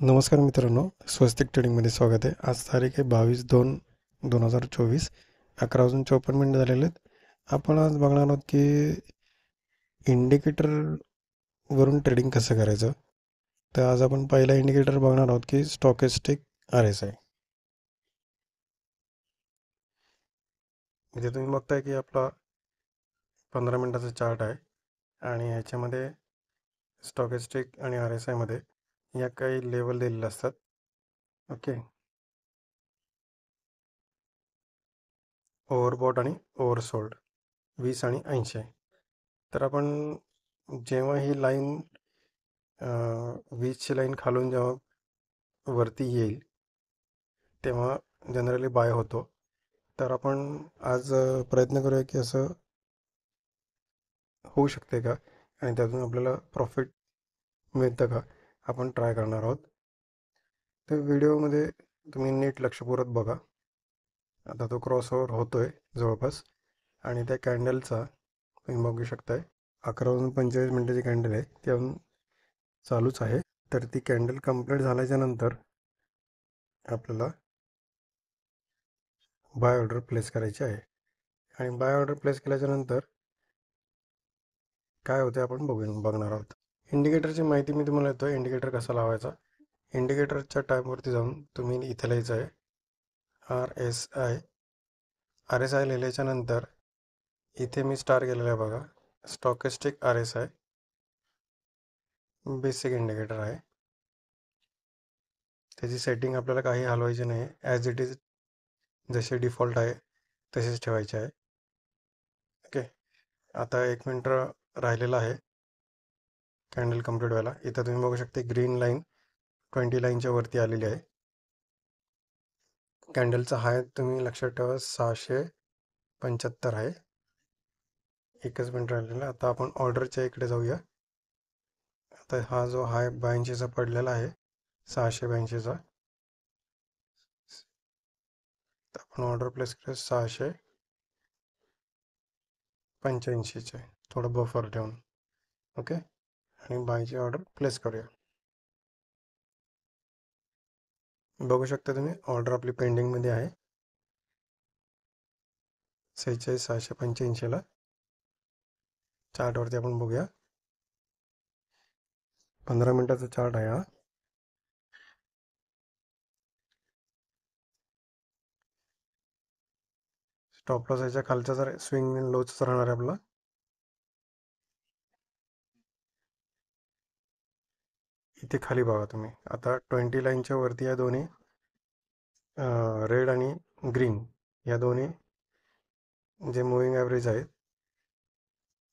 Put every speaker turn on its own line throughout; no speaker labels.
नमस्कार मित्रांनो, स्वस्तिक ट्रेडिंगमध्ये स्वागत आहे. आज तारीख आहे 22/2/2024. 11:54 झालेले आहेत. आपण आज बघणार आहोत की इंडिकेटरवरून ट्रेडिंग कसं करायचं. तर आज आपण पहिला इंडिकेटर बघणार आहोत की स्टॉकेस्टिक RSI. इथे तुम्ही बघताय की आपला 15 मिनिटाचा चार्ट आहे आणि ह्याच्यामध्ये स्टॉकेस्टिक आणि RSI मध्ये या काही लेवल दिलेले असतात. ओके, ओव्हरबॉट आणि ओव्हरसोल्ड 20 आणि 80. तर आपण जेव्हा ही लाईन 20ची लाईन खालून जेव्हा वरती येईल तेव्हा जनरली बाय होतो. तर आपण आज प्रयत्न करूया की असं होऊ शकते का आणि त्यातून आपल्याला प्रॉफिट मिळतं का, आपण ट्राय करणार आहोत. तर व्हिडिओमध्ये तुम्ही नीट लक्षपूर्वक बघा. आता तो क्रॉसओव्हर होतोय जवळपास आणि त्या कॅन्डलचा तुम्ही बघू शकताय 11:45 कॅन्डल आहे, ती अजून चालूच आहे. तर ती कॅन्डल कंप्लीट झाल्याच्या नंतर आपल्याला बाय ऑर्डर प्लेस करायची आहे आणि बाय ऑर्डर प्लेस केल्याच्या नंतर काय होते आपण बघणार आहोत. इंडिकेटरची माहिती मी तुम्हाला देतो. इंडिकेटर कसा लावायचा. इंडिकेटरच्या टाईमवरती जाऊन तुम्ही इथे लिहायचं आहे RSI लिहिल्याच्या नंतर इथे मी स्टार केलेलं आहे बघा, स्टॉकेस्टिक RSI बेसिक इंडिकेटर आहे. त्याची सेटिंग आपल्याला काही हलवायची नाही, ॲज इट इज जसे डिफॉल्ट आहे तसेच ठेवायचे आहे. ओके, आता 1 मिनिट राहिलेला आहे कॅन्डल कंप्लीट व्हायला. इथं तुम्ही बघू शकता ग्रीन लाईन 20 लाईनच्या वरती आलेली आहे. कॅन्डलचा हाय तुम्ही लक्षात ठेवा 675 आहे. 1 मिनिट राहिलेला. आता आपण ऑर्डरच्या इकडे जाऊया. आता हा जो हाय 82चा पडलेला आहे, 682चा, आपण ऑर्डर प्लेस करूया 685चे, थोडं बफर ठेवून. ओके, आणि बायची ऑर्डर प्लेस करूया. बघू शकता तुम्ही ऑर्डर आपली पेंडिंगमध्ये आहे 46,685ला. चार्टवरती आपण बघूया. 15 मिनिटाचा चार्ट आहे हा. स्टॉप लॉस याच्या खालचा जर स्विंग लोच राहणार आहे आपला. इथे खाली बघा तुम्ही, आता 20 लाईनच्या वरती या दोन्ही रेड आणि ग्रीन या दोन्ही जे मुव्हिंग ॲव्हरेज आहेत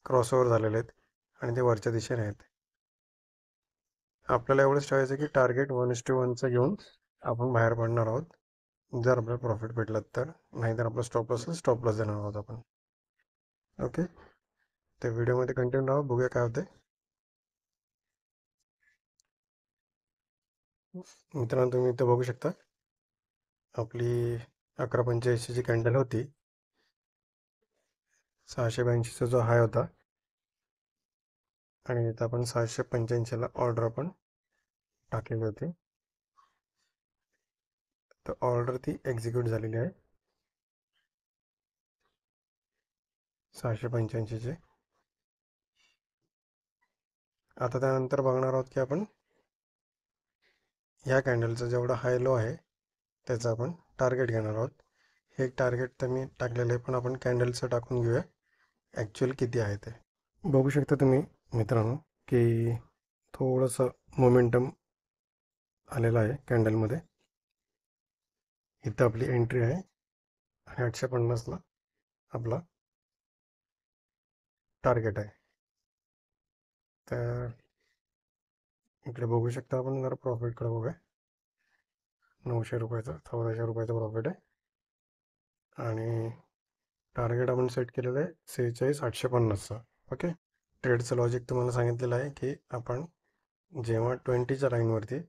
क्रॉसओव्हर झालेले आहेत आणि ते वरच्या दिशेने आहेत. आपल्याला एवढंच ठेवायचं की टार्गेट 1:1चं घेऊन आपण बाहेर पडणार आहोत, जर आपल्याला प्रॉफिट भेटलं तर. नाहीतर आपला स्टॉप लॉस देणार आहोत आपण. ओके, ते व्हिडिओमध्ये कंटिन्यू राहा, बघूया काय होते. मित्रांनो, तुम्ही इथं बघू शकता आपली 11:85ची कॅन्डल होती. 682चा जो हाय होता आणि इथं आपण 685ला ऑर्डर आपण टाकलेली होती. तर ऑर्डर ती एक्झिक्यूट झालेली आहे 685चे. आता त्यानंतर बघणार आहोत की आपण ह्या कॅन्डलचा जेवढा हाय लो आहे त्याचा आपण टार्गेट घेणार आहोत. हे टार्गेट तर मी टाकलेलं आहे, पण आपण कॅन्डलचं टाकून घेऊया ॲक्च्युअल किती आहे ते. बघू शकता तुम्ही मित्रांनो की थोडंसं मोमेंटम आलेला आहे कॅन्डलमध्ये. इथं आपली एंट्री आहे आणि 850ला आपला टार्गेट आहे. तर इकडे बघू शकता आपण, जरा प्रॉफिटकडे बघूया. 900 रुपयाचा 1400 रुपयाचा प्रॉफिट आहे आणि टार्गेट आपण सेट केलेलं आहे 46,850चा. ओके, ट्रेडचं लॉजिक तुम्हाला सांगितलेलं आहे की आपण जेव्हा 20च्या लाईनवरती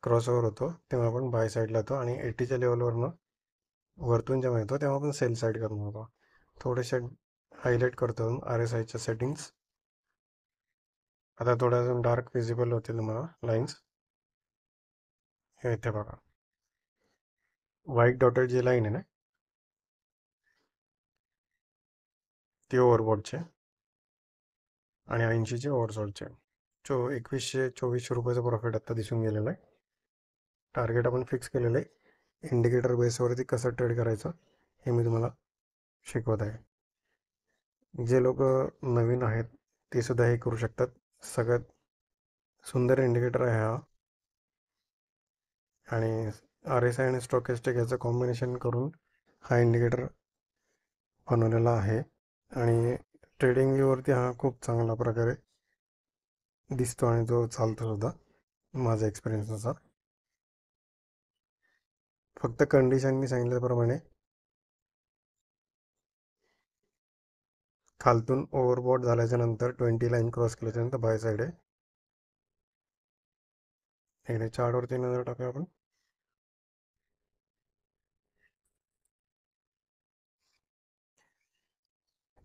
क्रॉसओव्हर होतो तेव्हा आपण बाय साईडला येतो आणि 80च्या लेवलवरनं वरतून जेव्हा येतो तेव्हा आपण सेल साईड करून होतो. थोडेसे हायलाईट करतो RSIच्या सेटिंग्स. आता थोड्या अजून डार्क विजिबल होतील तुम्हाला लाईन्स. इथे बघा, व्हाईट डॉटेड जी लाईन आहे ना, ती ओव्हरबॉटची आणि 80ची ओव्हरसोल्डचे. 2124 रुपयाचं प्रॉफिट आत्ता दिसून गेलेलं आहे. टार्गेट आपण फिक्स केलेलं आहे. इंडिकेटर बेसवरती कसं ट्रेड करायचं हे मी तुम्हाला शिकवत आहे. जे लोक नवीन आहेत ते सुद्धा हे करू शकतात. सगळ्यात सुंदर इंडिकेटर आहे हा. आणि RSI आणि स्टॉकेस्टिक याचं कॉम्बिनेशन करून हा इंडिकेटर बनवलेला आहे. आणि ट्रेडिंग व्ह्यूवरती हा खूप चांगल्या प्रकारे दिसतो आणि जो चालतो सुद्धा माझ्या एक्सपिरियन्सनुसार. फक्त कंडिशन मी सांगितल्याप्रमाणे खालतून ओव्हरबॉट झाल्याच्या नंतर 20 लाईन क्रॉस केल्याच्या नंतर बाय साईड आहे. इकडे चार्टवरती नजर टाकूया आपण.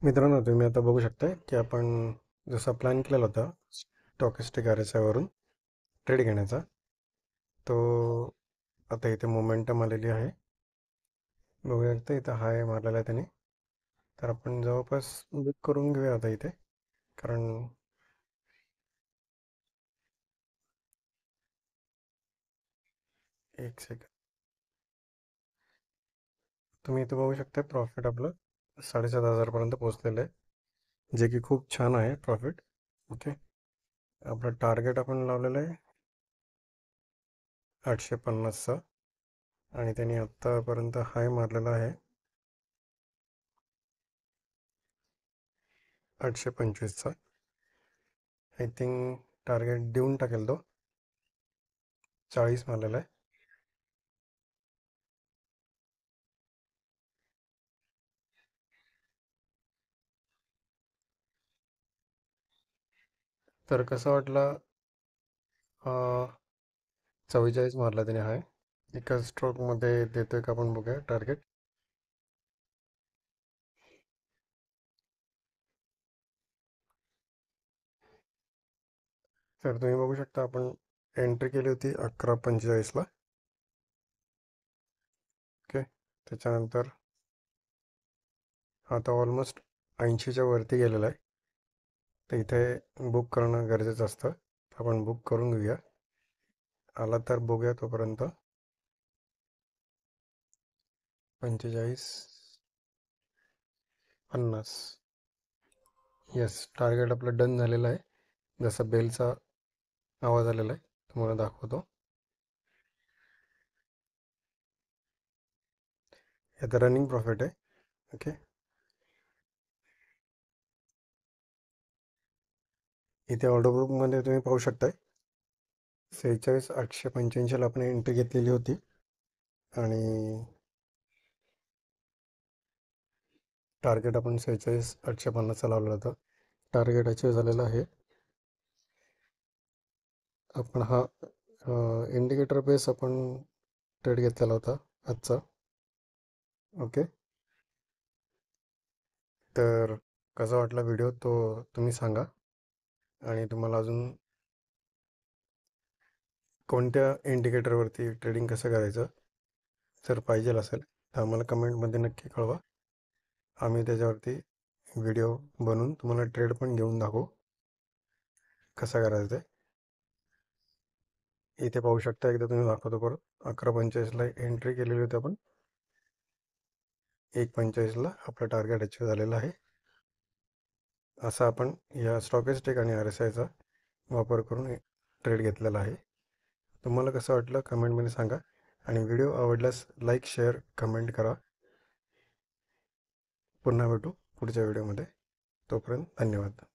मित्रांनो, तुम्ही आता बघू शकता की आपण जसा प्लॅन केलेला होता स्टॉकिस्टिक RSI वरून ट्रेड घेण्याचा, तो आता इथे मोमेंटम आलेली आहे. बघू शकता इथं हाय मारलेला आहे त्याने. तर आपण जवळपास बुक करून घेऊया आता इथे, कारण एक सेकंड. तुम्ही इथे बघू शकता प्रॉफिट आपलं 7,500पर्यंत पोहोचलेलं आहे, जे की खूप छान आहे प्रॉफिट. ओके, आपलं टार्गेट आपण लावलेलं आहे 850चा आणि त्यांनी आत्तापर्यंत हाय मारलेला आहे 825चा. आय थिंक टार्गेट देऊन टाकेल तो. 40 मारलेला आहे. तर कसं वाटलं? 44 मारला त्याने हाय. एका स्ट्रोकमध्ये देतोय का आपण बघूया टार्गेट. तर तुम्ही बघू शकता आपण एंट्री केली होती 11:45ला. ओके, त्याच्यानंतर आता ऑलमोस्ट 80च्या वरती गेलेला आहे. तर इथे बुक करणं गरजेचं असतं. आपण बुक करून घेऊया. आला तर बघूया तोपर्यंत. 45:50. येस, टार्गेट आपलं डन झालेलं आहे. जसा बेलचा आवाज आलेला आहे तुम्हाला दाखवतो. आता रनिंग प्रॉफिट आहे. ओके, इथे ऑर्डर बुकमध्ये तुम्ही पाहू शकताय 46,885ला आपण एंट्री घेतलेली होती आणि टार्गेट आपण 46,850चा लावलेला होता. टार्गेट अचीव झालेला आहे. आपण हा इंडिकेटर बेस आपण ट्रेड घेतलेला होता आजचा. ओके, तर कसा वाटला व्हिडिओ तो तुम्ही सांगा. आणि तुम्हाला अजून कोणत्या इंडिकेटरवरती ट्रेडिंग कसं करायचं जर पाहिजे असेल तर आम्हाला कमेंटमध्ये नक्की कळवा. आम्ही त्याच्यावरती व्हिडिओ बनवून तुम्हाला ट्रेड पण घेऊन दाखवू कसं करायचं ते. इथे पाहू शकता, एकदा तुम्ही दाखवतो परत. 11:45ला एंट्री केलेली होती आपण. 1:45ला आपलं टार्गेट अचीव झालेलं आहे. असा आपण या स्टॉकिस्टिक आणि RSIचा वापर करून ट्रेड घेतलेला आहे. तुम्हाला कसं वाटलं कमेंटमध्ये सांगा आणि व्हिडिओ आवडल्यास लाईक, शेअर, कमेंट करा. पुन्हा भेटू पुढच्या व्हिडिओमध्ये. तोपर्यंत धन्यवाद.